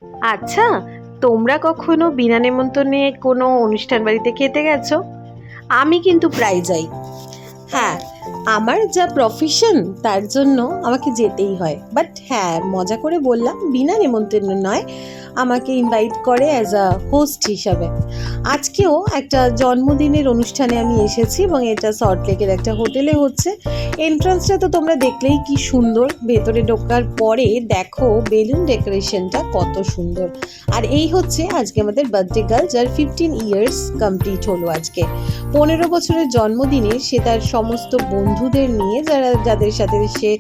আচ্ছা, তোমরা কখনো বিনা নেমন্তন্নে কোনো অনুষ্ঠান বাড়িতে খেতে গেছো? আমি কিন্তু প্রায় যাই। হ্যাঁ, আমার যা প্রফেশন তার জন্য আমাকে যেতেই হয়। বাট হ্যাঁ, মজা করে বললাম, বিনা নেমন্তন্ন নয়, আমাকে ইনভাইট করে অ্যাজ আ হোস্ট হিসাবে। আজকেও একটা জন্মদিনের অনুষ্ঠানে আমি এসেছি এবং এটা সল্টলেকের একটা হোটেলে হচ্ছে। এন্ট্রান্সটা তো তোমরা দেখলেই কি সুন্দর। ভেতরে ঢোকার পরে দেখো বেলুন ডেকোরেশনটা কত সুন্দর। আর এই হচ্ছে আজকে আমাদের বার্থডে গার্ল, যার 15 ইয়ার্স কমপ্লিট হলো আজকে। 15 বছরের জন্মদিনে সে তার সমস্ত বন্ধুদের নিয়ে, যাদের সাথে সে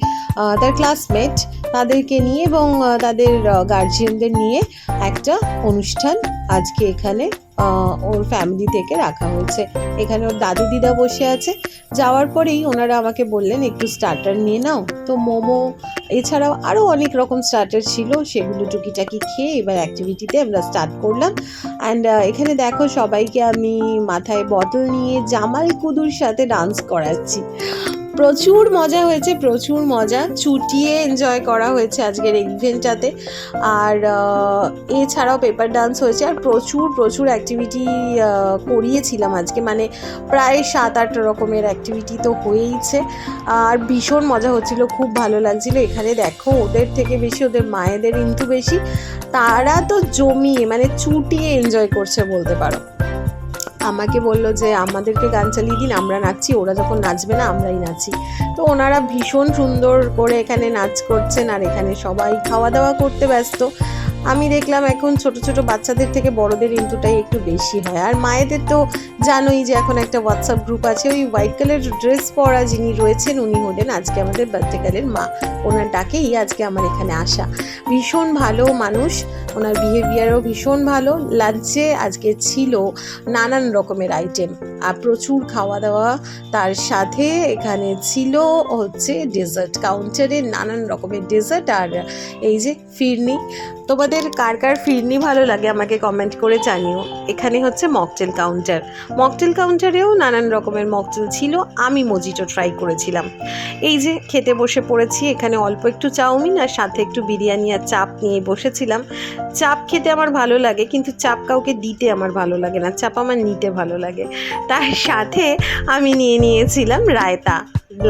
তার ক্লাসমেট, তাদেরকে নিয়ে এবং তাদের গার্জিয়ানদের নিয়ে একটা অনুষ্ঠান আজকে এখানে ওর ফ্যামিলি থেকে রাখা হয়েছে। এখানে ওর দাদু দিদা বসে আছে। যাওয়ার পরেই ওনারা আমাকে বললেন একটু স্টার্টার নিয়ে নাও। তো মোমো এছাড়াও আরও অনেক রকম স্টার্টার ছিল, সেগুলো টুকিটাকি খেয়ে এবার অ্যাক্টিভিটিতে আমরা স্টার্ট করলাম। অ্যান্ড এখানে দেখো সবাইকে আমি মাথায় বটল নিয়ে জামাল কুদুর সাথে ডান্স করাচ্ছি। প্রচুর মজা হয়েছে, প্রচুর মজা, চুটিয়ে এনজয় করা হয়েছে আজকের ইভেন্টটাতে। আর এছাড়াও পেপার ডান্স হয়েছে আর প্রচুর প্রচুর অ্যাক্টিভিটি করিয়েছিলাম আজকে, মানে প্রায় 7-8 রকমের অ্যাক্টিভিটি তো হয়েইছে। আর ভীষণ মজা হচ্ছিল, খুব ভালো লাগছিল। এখানে দেখো ওদের থেকে বেশি ওদের মায়েদের কিন্তু বেশি, তারা তো জমিয়ে মানে চুটিয়ে এনজয় করছে বলতে পারো। আমাকে বললো যে আমাদেরকে গান চালিয়ে দিন, আমরা নাচছি, ওরা যখন নাচবে না আমরাই নাচি। তো ওনারা ভীষণ সুন্দর করে এখানে নাচ করছেন আর এখানে সবাই খাওয়া দাওয়া করতে ব্যস্ত। আমি দেখলাম এখন ছোট ছোট বাচ্চাদের থেকে বড়দের ইন্টুটাই একটু বেশি হয়। আর মায়েদের তো জানোই যে এখন একটা হোয়াটসঅ্যাপ গ্রুপ আছে, ওই হোয়াইট কালার ড্রেস পরা যিনি রয়েছেন উনি হলেন আজকে আমাদের বার্থডে গার্লের মা। ওনার ডাকেই আজকে আমার এখানে আসা। ভীষণ ভালো মানুষ, ওনার বিহেভিয়ারও ভীষণ ভালো। লাঞ্চে আজকে ছিল নানান রকমের আইটেম আর প্রচুর খাওয়া দাওয়া, তার সাথে এখানে ছিল হচ্ছে ডেজার্ট, কাউন্টারে নানান রকমের ডেজার্ট। আর এই যে ফিরনি, তোমাদের কার কার ফিরনি ভালো লাগে আমাকে কমেন্ট করে জানিও। এখানে হচ্ছে মকটেল কাউন্টার, মকটেল কাউন্টারেও নানান রকমের মকটেল ছিল। আমি মজিটো ট্রাই করেছিলাম। এই যে খেতে বসে পড়েছি, এখানে অল্প একটু চাউমিন আর সাথে একটু বিরিয়ানি আর চাপ নিয়ে বসেছিলাম। চাপ খেতে আমার ভালো লাগে, কিন্তু চাপ কাউকে দিতে আমার ভালো লাগে না, চাপ আমার নিতে ভালো লাগে। তার সাথে আমি নিয়েছিলাম রায়তা,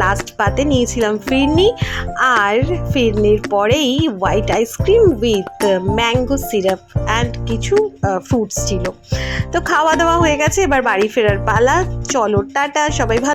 লাস্ট পাতে নিয়েছিলাম ফিরনি, আর ফিরনির পরেই white ice cream with mango syrup and কিছু ফ্রুটস ছিল। তো খাওয়া দাওয়া হয়ে গেছে, এবার বাড়ি ফেরার পালা। চলো টাটা, সবাই ভালো।